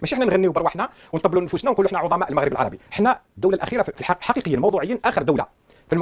ماشي حنا نغنيو برواحنا ونطبلوا لنفوسنا ونقولوا حنا عظماء المغرب العربي. حنا الدوله الاخيره في حقيقيا موضوعيا اخر دوله في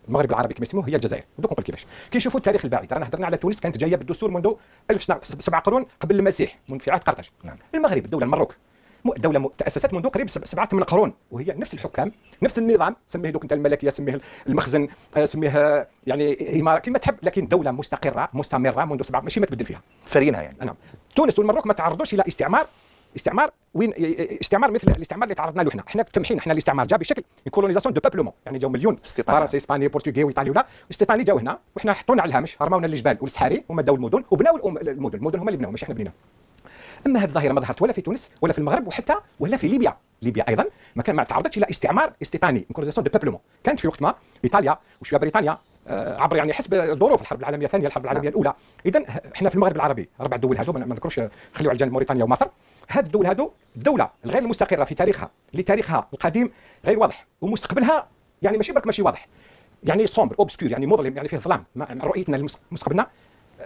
المغرب العربي كما يسموه هي الجزائر. دوك نقول كيفاش كيشوفوا التاريخ البعيد. رانا هضرنا على تونس كانت جايه بالدستور منذ 1000 سنه 7 قرون قبل المسيح في عهد قرطاج. نعم. المغرب الدوله المروك دوله تاسست منذ قريب 7 8 قرون وهي نفس الحكام نفس النظام. سميه دوك انت الملكيه سميه المخزن سميه يعني إمارة كما تحب، لكن دوله مستقره مستمره منذ 7 ماشي ما تبدل فيها فرينها يعني. نعم. تونس والمروك ما تعرضوش الى استعمار وين استعمار مثل الاستعمار اللي تعرضنا له احنا التمحين. احنا الاستعمار جا بشكل كولونيزاسيون دو بابلومون، يعني جاو مليون فرنسي اسباني بورتوغي وايطالي ولا استيطاني جاو هنا وحنا حطونا على الهامش، رماونا الجبال والصحاري وما داو المدن وبناو المدن هما اللي بناو ماشي احنا بنينا. اما هذه الظاهره ما ظهرت ولا في تونس ولا في المغرب وحتى ولا في ليبيا ايضا ما تعرضتش الى استعمار استيطاني كولونيزاسيون دو بابلومون. كانت في وقت ما ايطاليا وشويه بريطانيا عبر يعني حسب ظروف الحرب العالميه الثانيه الحرب العالميه الاولى. اذا احنا في المغرب العربي 4 دول هذو ما نذكرش خليو على الجانب موريتانيا ومصر. هذه الدول هذو الدوله الغير المستقره في تاريخها اللي تاريخها القديم غير واضح ومستقبلها يعني ماشي واضح، يعني سومبر اوبسكور يعني مظلم، يعني فيه ظلام. رؤيتنا لمستقبلنا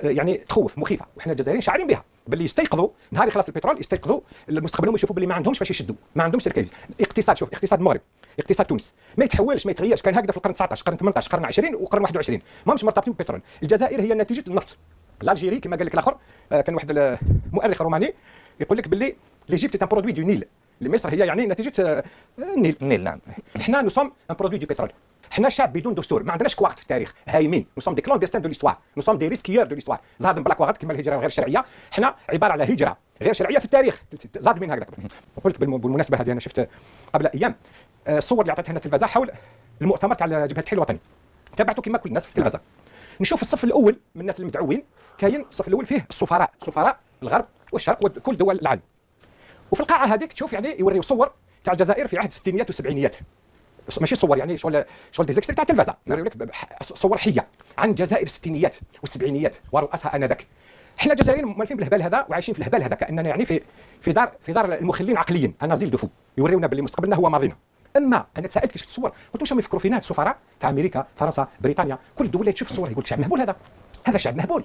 يعني تخوف مخيفه، وحنا الجزائريين شاعرين بها باللي يستيقظوا نهار يخلص البترول يستيقظوا المستقبلهم يشوفوا باللي ما عندهمش فاش يشدوا، ما عندهمش تركيز. اقتصاد شوف اقتصاد المغرب اقتصاد تونس ما يتحولش ما يتغيرش، كان هكذا في القرن 19 قرن 18 قرن 20 وقرن 21 ماهمش مرتبطين بالبترول. الجزائر هي نتيجه النفط. الجيري كما قال لك الاخر كان واحد المؤرخ روماني يقول لك باللي ليجيبت ان برودوي دو نيل، مصر هي يعني نتيجه النيل. نعم. احنا نو سوم ان برودوي دو بترول. احنا شعب بدون دستور، ما عندناش كواغت في التاريخ، هايمين. نو سوم دي كلونديستان دو ليستوار، نو سوم دي ريسكيور دو ليستوار. زاد بلا كواغت كما الهجره غير شرعيه، احنا عباره على هجره غير شرعيه في التاريخ، زاد من هكذا. نقول لك بالمناسبه هذه انا شفت قبل ايام الصور اللي عطتها لنا التلفزه حول المؤتمر تاع جبهه التحرير الوطني. تابعته كما كل الناس في التلفزه. نشوف الصف الاول من الناس المدعوين، كاين الصف الاول فيه سفراء الغرب والشرق وكل دول العالم. وفي القاعه هذيك تشوف يعني يوريو صور تاع الجزائر في عهد الستينيات والسبعينيات، ماشي صور يعني شغل ديزيكستري تاع التلفزه، يوريو لك صور حيه عن الجزائر الستينيات والسبعينيات ورؤسائها انذاك. احنا الجزائريين مولفين بالهبال هذا وعايشين في الهبال هذا كاننا يعني في دار المخلين عقليين، انازيل دفو يوريونا باللي مستقبلنا هو ماضينا. اما انا تسالت كيف الصور قلت واش هم يفكروا فينا السفراء تاع امريكا فرنسا بريطانيا كل الدول اللي تشوف الصور يقول شعب مهبول هذا شعب مهبول.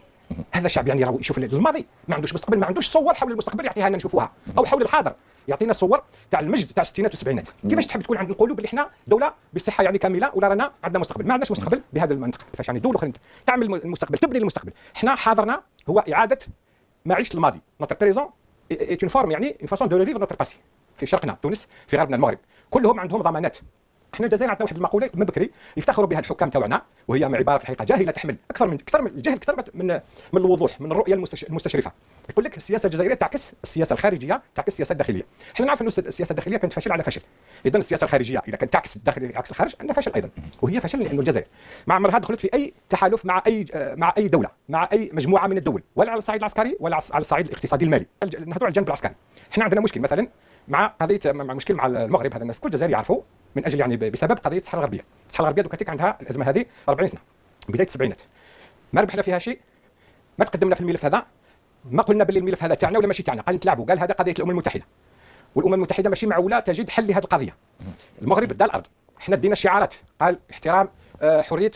هذا الشعب يعني راه يشوف الماضي، ما عندوش مستقبل، ما عندوش صور حول المستقبل يعطيها لنا نشوفوها، او حول الحاضر يعطينا صور تاع المجد تاع الستينات والسبعينات. كيفاش تحب تكون عند نقولوا بلي احنا دوله بصحه يعني كامله ولا رانا عندنا مستقبل؟ ما عندناش مستقبل بهذا المنطق. كيفاش يعني دول اخرين تعمل المستقبل تبني المستقبل؟ احنا حاضرنا هو اعاده معيشه الماضي. نوتر بريزون ايت اون فورم يعني اون فاسون دو ريفيفر نوتر باسي. في شرقنا تونس في غربنا المغرب كلهم عندهم ضمانات. احنا الجزائر عندنا واحد المقوله من بكري يفتخروا بها الحكام تاعنا، وهي عباره في الحقيقه جاهله تحمل اكثر من الجهل، اكثر من الوضوح، من الرؤيه المستشرفه. يقول لك السياسه الجزائريه تعكس السياسه الخارجيه، تعكس السياسه الداخليه. احنا نعرف ان السياسه الداخليه كانت فشل على فشل، اذا السياسه الخارجيه اذا كانت تعكس الداخل عكس الخارج عندها فشل ايضا، وهي فشل لانه الجزائر ما عمرها دخلت في اي تحالف مع اي دوله، مع اي مجموعه من الدول، ولا على الصعيد العسكري ولا على الصعيد الاقتصادي المالي. نهضروا على الجانب العسكري. احنا عندنا مشكل مثلا مع قضيه مشكل مع المغرب، هذا الناس كل الجزائر يعرفوا من اجل يعني بسبب قضيه الصحراء الغربيه. الصحراء الغربيه دوكاتيك عندها الازمه هذه 40 سنه بدايه السبعينات، ما ربحنا فيها شيء، ما تقدمنا في الملف هذا، ما قلنا باللي الملف هذا تاعنا ولا ماشي تاعنا، قال نتلاعبوا، قال هذا قضيه الامم المتحده، والامم المتحده ماشي معوله تجد حل لهذه القضيه. المغرب دا الارض، احنا دينا شعارات قال احترام حريه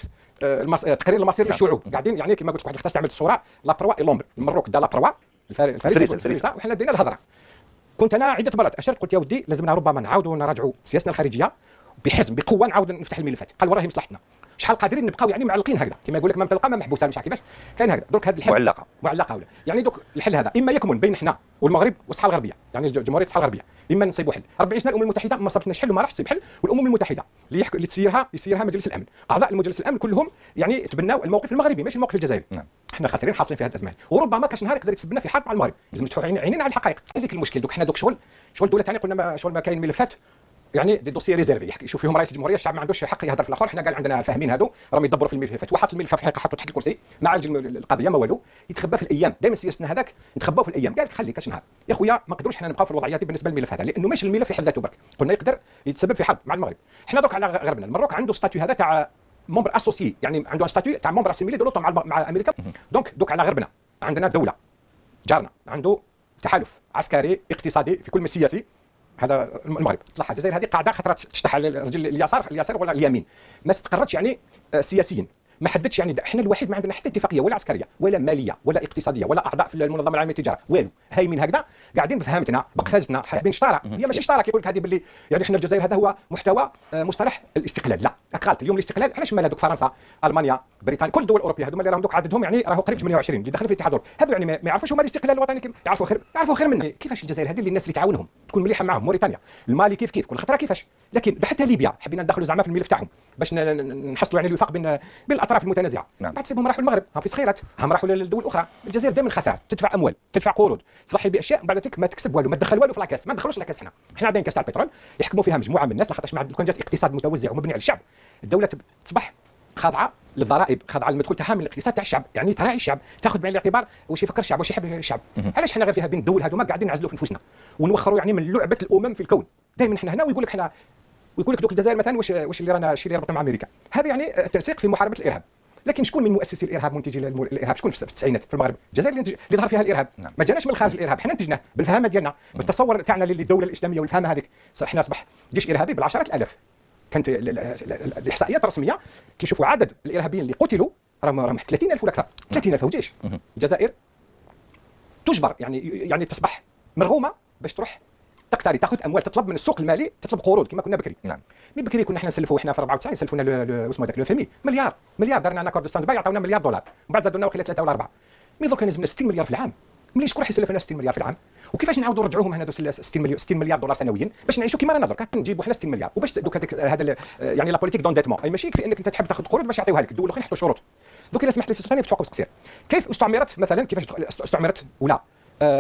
تقرير المصير للشعوب، قاعدين يعني كما قلت لك واحد استعملت الصوره لا بروا اي لومبر، المروك دا لا بروا الفريسه وحنا دينا الهضره. كنت انا عده مرات اشرت قلت يا ودي لازمنا ربما نعاودوا نراجعوا سياستنا الخارجيه بحزم بقوه، نعاود نفتح الملفات. قال وراهي مصلحتنا، شحال قادرين نبقاو يعني معلقين هكذا كما يقول لك ما مطلقه ما محبوسه مش عارف كيفاش كاين هكذا. درك هذا الحل معلقه ولا يعني دوك الحل هذا اما يكمن بين احنا والمغرب والصحراء الغربيه، يعني جمهوريه الصحراء الغربيه، اما نصيبوا حل. 40 سنه الامم المتحده ما صبتناش حل وما راحش تصيب حل، والامم المتحده اللي تسيرها مجلس الامن، اعضاء مجلس الامن كلهم يعني تبناوا الموقف المغربي ماشي الموقف الجزائري. نعم. احنا خاسرين حاصلين في هذه الازمه، وربما كاش نهار يقدر يتسببنا في حرب مع المغرب. لازم نفتحوا عينينا على الحقائق. هذيك المشكل دوك حنا دوك شغل دوله ثانيه قلنا شغل ما كاين ملفات يعني دي دوسي ريزيرفي يشوف فيهم رئيس الجمهوريه، الشعب ما عندوش حق يهضر في الاخر. احنا قال عندنا فاهمين هذو راهم يدبروا في الملفات، وحط الملف في الحقيقه حطوا تحت الكرسي ما عالج القضيه ما والو، يتخبى في الايام. دائما سياستنا هذاك نتخباو في الايام. قال لك خلي كاش نهار يا خويا ما نقدروش حنا نبقاو في الوضعيه دي بالنسبه للملف هذا، لانه ماشي الملف في حد ذاته برك، قلنا يقدر يتسبب في حرب مع المغرب. احنا دوك على غربنا، المروك عنده ستاتيو هذا تاع مومبر اسوسيي، يعني عنده ستاتيو تاع مومبر اسيميلي دو مع امريكا. دوك على غربنا عندنا دوله جارنا عنده تحالف عسكري اقتصادي في كل من سياسي. هذا المغرب طلعها الجزائر هذه قاعده خطرات تشطح على الرجل اليسار ولا اليمين، ما استقرتش يعني سياسيا، ما حددش يعني احنا الوحيد ما عندنا حتى اتفاقيه ولا عسكريه ولا ماليه ولا اقتصاديه ولا اعضاء في المنظمه العالميه للتجاره والو، هايمين هكذا قاعدين بفهمتنا بقفازنا حاسبين شطاره. هي ماشي شطاره كيقول لك هذه باللي يعني احنا الجزائر هذا هو محتوى مصطلح الاستقلال. لا قالت اليوم الاستقلال علاش مال هذوك فرنسا المانيا بريطانيا كل الدول الاوروبيه هذوما اللي راهم دوك عددهم يعني راهو قريب 28 اللي داخلين في الاتحاد الاوروبي، هذو يعني ما يعرفوش هما الاستقلال الوطني يعرفوا خير منا. كيفاش الجزائر هذه اللي الناس اللي تعاونهم تكون مليحه معهم، موريتانيا المالي كيف كل خطره كيفاش، لكن حتى ليبيا حبينا ندخلوا زعما في الملف تاعهم باش نحصلوا يعني الوفاق بين الاطراف المتنازعه. نعم. بعد تسيبهم راحوا المغرب هم في صخيرات، هم راحوا للدول الاخرى. الجزائر دائما خساره، تدفع اموال تدفع قروض تضحي باشياء بعد ذلك ما تكسب والو، ما تدخل والو في لاكاس، ما ندخلوش لاكاس. حنا عندنا كاس تاع البترول يحكموا فيها مجموعه من الناس، لخاطرش لو كان جات اقتصاد متوزع ومبني على الشعب الدوله تصبح خاضعه للضرائب، خاضعه للمدخول تاعها من الاقتصاد تاع الشعب، يعني تراعي الشعب، تاخذ بعين الاعتبار واش يفكر الشعب واش يحب الشعب. علاش حنا غير فيها بين الدول هذوما قاعدين نعزلوا في نفوسنا ونوخروا يعني من لعبه الامم في الكون. دائما حنا هنا ويقول لك حنا ويقول لك دوك الجزائر مثلا واش اللي رانا الشيء اللي ربطنا مع امريكا، هذا يعني تنسيق في محاربه الارهاب. لكن شكون من مؤسسي الارهاب منتجي الارهاب؟ شكون في التسعينات في المغرب؟ الجزائر اللي ظهر فيها الارهاب. نعم. ما جاناش من الخارج الارهاب، حنا نتجناه بالفهامه ديالنا بالتصور تاعنا للدوله الاسلاميه والفهامه هذيك. حنا اصبح جيش ارهابي بالعشرات الالاف. كانت الاحصائيات الرسميه كيشوفوا عدد الارهابيين اللي قتلوا راهم 30,000 ولا اكثر. 30,000 وجيش. الجزائر تجبر يعني تصبح مرغومه باش تروح تقتري تاخذ اموال، تطلب من السوق المالي، تطلب قروض كما كنا بكري. نعم. من بكري كنا احنا نسلفوا احنا في 94 سلفونا اسمه هذاك لو فيمي مليار درنا انا كورد ستاند باي عطاونا مليار دولار، ومن بعد زادونا وقيله 3 ولا 4. مي درك لازمنا 60 مليار في العام. ملي شكون راح يسلف لنا 60 مليار في العام؟ وكيفاش نعاودوا نرجعوهم هنا 60 مليار دولار سنويا باش نعيشوا كيما رانا درك نجيبوا حنا 60 مليار وباش دوك هذا يعني لا بوليتيك دونديتمون، اي ماشي في انك انت تحب تاخذ قروض باش يعطيوها لك، الدول الاخرين يحطوا شروط. دوك الا سمحت لي ثاني في حقوق قصير، كيف استعمرت مثلا كيفاش استعمرت ولا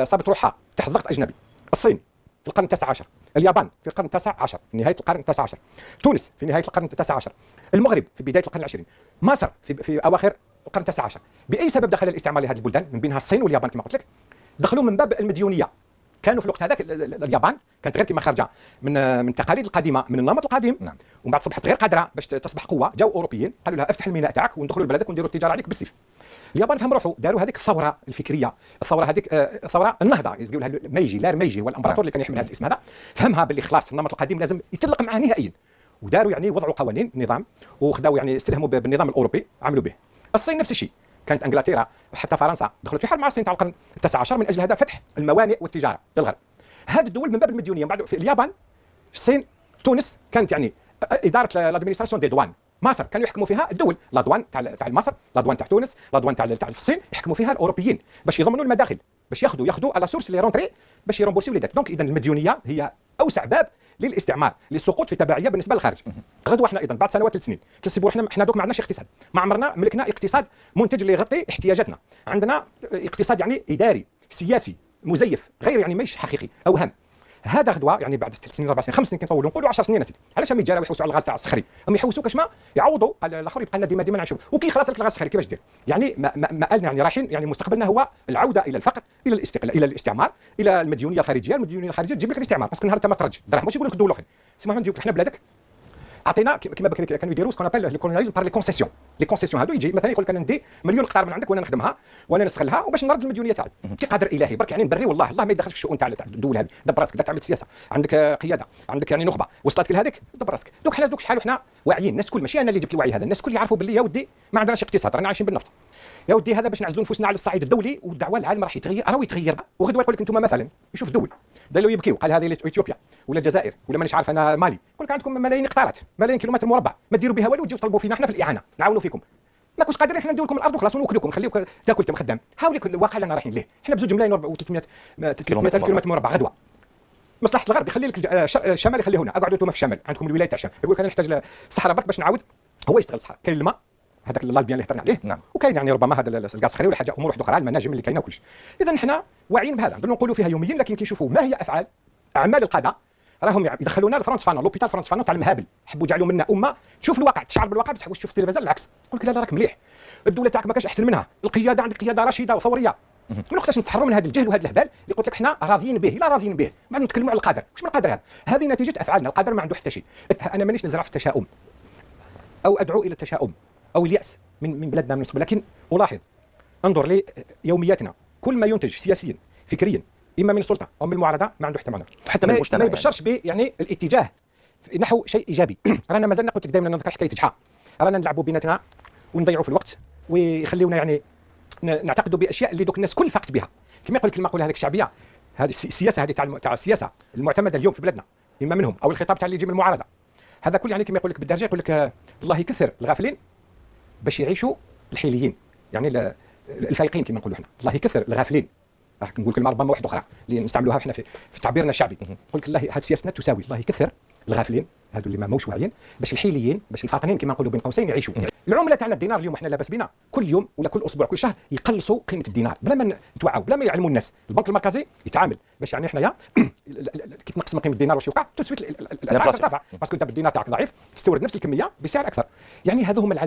صابت روحها تحت ضغط اجنبي؟ الصين في القرن التاسع عشر، اليابان في القرن التاسع عشر، في نهايه القرن التاسع عشر، تونس في نهايه القرن التاسع عشر، المغرب في بدايه القرن العشرين، مصر في اواخر القرن التاسع عشر. باي سبب دخل الاستعمار لهذه البلدان من بينها الصين واليابان كما قلت لك؟ دخلوا من باب المديونيه. كانوا في الوقت هذاك اليابان كانت غير كما خارجه من التقاليد القديمه من النمط القديم. نعم. ومن بعد صبحت غير قادره باش تصبح قوه، جاوا اوروبيين قالوا لها افتح الميناء تاعك وندخلوا لبلدك ونديروا التجاره عليك بالسيف. اليابان فهم روحوا داروا هذيك الثوره الفكريه، الثوره هذيك الثوره النهضه يقولوا لها ميجي لار ميجي هو الامبراطور اللي كان يحمل هذا الاسم هذا، فهمها باللي خلاص النمط القديم لازم يتلق معاه نهائيا، وداروا يعني وضعوا قوانين نظام وخداوا يعني استلهموا بالنظام الاوروبي عملوا به. الصين نفس الشيء، كانت انجلترا وحتى فرنسا دخلت في حرب مع الصين تاع القرن التاسع عشر من اجل هذا فتح الموانئ والتجاره للغرب. هذه الدول من باب المديونيه. بعد في اليابان الصين تونس كانت يعني اداره لادمينستراسيون دي دوان. مصر كانوا يحكموا فيها الدول، لا دوان تاع مصر، لا دوان تاع تونس، لا دوان تاع الصين يحكموا فيها الاوروبيين باش يضمنوا المداخل، باش ياخذوا على سورس لي رونتري باش يرومبورسيو لي ديت. دونك اذا المديونيه هي اوسع باب للاستعمار للسقوط في تبعيه بالنسبه للخارج. غدوه احنا ايضا بعد سنوات 3 سنين كنسيبوا احنا دوك ما عندناش اقتصاد، ما عمرنا ملكنا اقتصاد منتج اللي يغطي احتياجاتنا. عندنا اقتصاد يعني اداري سياسي مزيف غير يعني ماهيش حقيقي اوهام. هذا غدوه يعني بعد 3 سنين 4 سنين 5 سنين كنطولوا نقولوا 10 سنين اسيدي. علاش هم يتجاراو يحوسوا على الغاز تاع الصخري؟ هم يحوسوا كاش ما يعوضوا الاخر يبقى لنا ديما نعيشوا، وكي خلاص لك الغاز الصخري كيفاش دير؟ يعني مآلنا يعني رايحين يعني مستقبلنا هو العوده الى الفقر، الى الاستقلال، الى الاستعمار، الى المديونيه الخارجيه. المديونيه الخارجيه تجيب لك الاستعمار، باسكو نهار انت ما تخرج دراهم واش يقول لك الدول الاخرين؟ سمعوا نجيوك حنا بلادك عطينا كما كانوا يديروا سكون ابل لي كولونياليزم بار لي كونسيسيون. لي كونسيسيون هادو يجي مثلا يقول لك انا ندي مليون قطار من عندك وانا نخدمها وانا نسخلها وباش نرد المديونيه تاعي في قدر الهي برك يعني نبري والله الله ما يدخلش في الشؤون تاع الدول هذه. دبر راسك تعمل سياسه، عندك قياده، عندك يعني نخبه وصلتك لهذيك دبر راسك. دوك حنا دوك شحال وحنا واعيين الناس كل ماشي انا اللي جبت الوعي هذا، الناس كل يعرفوا باللي يا ودي ما عندناش اقتصاد رانا عايشين بالنفط. يا ودي هذا باش نعزلوا نفوسنا على الصعيد الدولي والدعوه العالم راح يتغير، راهو يتغير. وغدوه يقول لك انتم مثلا يشوف دول دلوا يبكيو قال هذه اثيوبيا ولا الجزائر ولا مانيش عارف انا مالي، يقول لك عندكم ملايين قطارات ملايين كيلومتر مربع ما ديروا بها والو وتجيو تطلبوا فينا احنا في الاعانه نعاونوا فيكم. ما كنتش قادرين احنا ندير لكم الارض وخلاص ونوكلوكم نخليوك تاكل كما خدام. هاوليك الواقع اللي انا رايحين ليه احنا بزوج ملايين و300 كيلومتر مربع غدوه. مصلحه الغرب يخلي لك الشمال يخليه هنا، اقعدوا انتم في الشمال عندكم الولايه تاع الشمال. يقول لك انا نحتاج الصحراء برك باش نعاود هو يستغل الصحراء. كاين الماء هذاك الالبيان اللي هضرنا عليه. نعم. وكاين يعني ربما هذا الغاز الصخري ولا حاجه امور واحده اخرى المناجم اللي كاينه وكلشي. اذا حنا واعيين بهذا نقولوا فيها يوميا، لكن كيشوفوا ما هي افعال اعمال القاده راهم يدخلونا لفرنسا فانا لوبيتال فرنسا فانا تاع المهابل، حبوا يجعلوا منا امه تشوف الواقع تشعر بالواقع بصح واش تشوف التلفزيون العكس. يقول لك لا راك مليح الدوله تاعك ما كاش احسن منها، القياده عندك قياده رشيده وثوريه. من وقتاش نتحرروا من هذا الجهل وهذا الهبال اللي قلت لك حنا راضيين به؟ لا راضيين به، ما نتكلموا على القدر. واش من القدر هذا؟ هذه نتيجه افعالنا، القدر ما عنده حتى شيء. انا مانيش نزرع في التشاؤم او ادعو الى التشاؤم او الياس من بلادنا من لكن الاحظ انظر ليومياتنا كل ما ينتج سياسيا فكريا اما من السلطه او من المعارضه ما عنده حتى معنى، حتى من المجتمع ما يبشرش به يعني الاتجاه نحو شيء ايجابي. رانا مازلنا قلت لك دائما نذكر حكايه جحا، رانا نلعبوا بيناتنا ونضيعوا في الوقت ويخليونا يعني نعتقدوا باشياء اللي دوك الناس كل فاقت بها. كما يقول لك المقوله هذيك الشعبيه، هذه السياسه هذه تاع السياسه المعتمده اليوم في بلادنا اما منهم او الخطاب تاع اللي يجي من المعارضه، هذا كل يعني كما يقول لك بالدرجه يقول لك الله يكثر الغافلين باش يعيشوا الحيليين، يعني الفايقين كما نقولوا احنا، الله يكثر الغافلين. راح نقول كلمه ربما واحده اخرى اللي نستعملوها احنا في تعبيرنا الشعبي، نقول لك الله هذه سياستنا تساوي الله يكثر الغافلين هذو اللي ما موش واعيين باش الحيليين باش الفاطنين كما نقولوا بين قوسين يعيشوا. العمله تاعنا الدينار اليوم احنا لاباس بنا كل يوم ولا كل اسبوع كل شهر يقلصوا قيمه الدينار بلا ما نتوعوا بلا ما يعلموا الناس. البنك المركزي يتعامل باش يعني حنايا كي تنقص من قيمه الدينار واش يوقع تسويت الاسعار ترتفع باسكو انت بالدينار تاعك ضعيف تستورد نفس الكميه بسعر اكثر. يعني هذو هما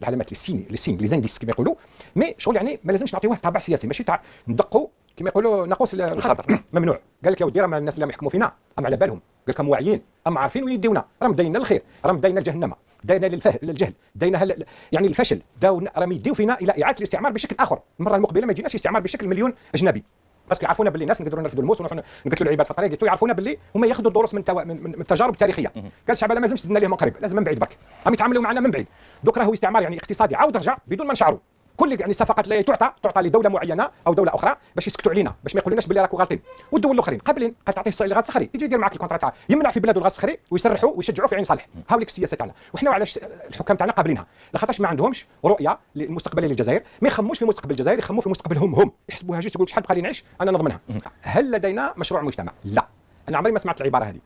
العلامات السين لي زانديس كما يقولوا. مي شغل يعني ما لازمش نعطيوه طابع سياسي، ماشي تاع ندقوا كما يقولوا ناقوس الخطر ممنوع. قال لك يا ودي راه الناس اللي يحكموا فينا ام على بالهم، قال لكم واعيين اما عارفين وين يديونا، راهم داينا للخير، راهم داينا لجهنم، داينا للجهل، داينا يعني الفشل، راهم يديو فينا الى اعاده الاستعمار بشكل اخر. المره المقبله ما يجيناش استعمار بشكل مليون اجنبي، باسكو يعرفونا باللي الناس نقدروا نرفدوا الموس ونروحوا نقتلوا العباد في الطريق، يعرفونا باللي هما ياخذوا الدروس من التجارب التاريخيه. قال الشعب لا ما لازمش تدنا لهم من قريب، لازم من بعيد برك، راهم يتعاملوا معنا من بعيد. دوك راهو استعمار يعني اقتصادي عاود رجع بدون ما نشعروا. كل يعني الصفقات اللي تعطى لدوله معينه او دوله اخرى باش يسكتوا علينا، باش ما يقولوناش باللي راكم غالطين. والدول الاخرين قابلين، قال تعطيه الغاز الصخري يجي يدير معك الكونترا تاعه، يمنع في بلاده الغاز الصخري ويسرحوا ويشجعوا في عين صالح. هاوليك السياسه تاعنا، وحنا علاش الحكام تاعنا قابلينها؟ لاخاطرش ما عندهمش رؤيه للمستقبل للجزائر، ما يخموش في مستقبل الجزائر، يخموا في مستقبلهم هم، يحسبوها جوست يقولوا شحال بقى لي نعيش انا نضمنها. هل لدينا مشروع مجتمع؟ لا، انا عمري ما سمعت العباره هذه.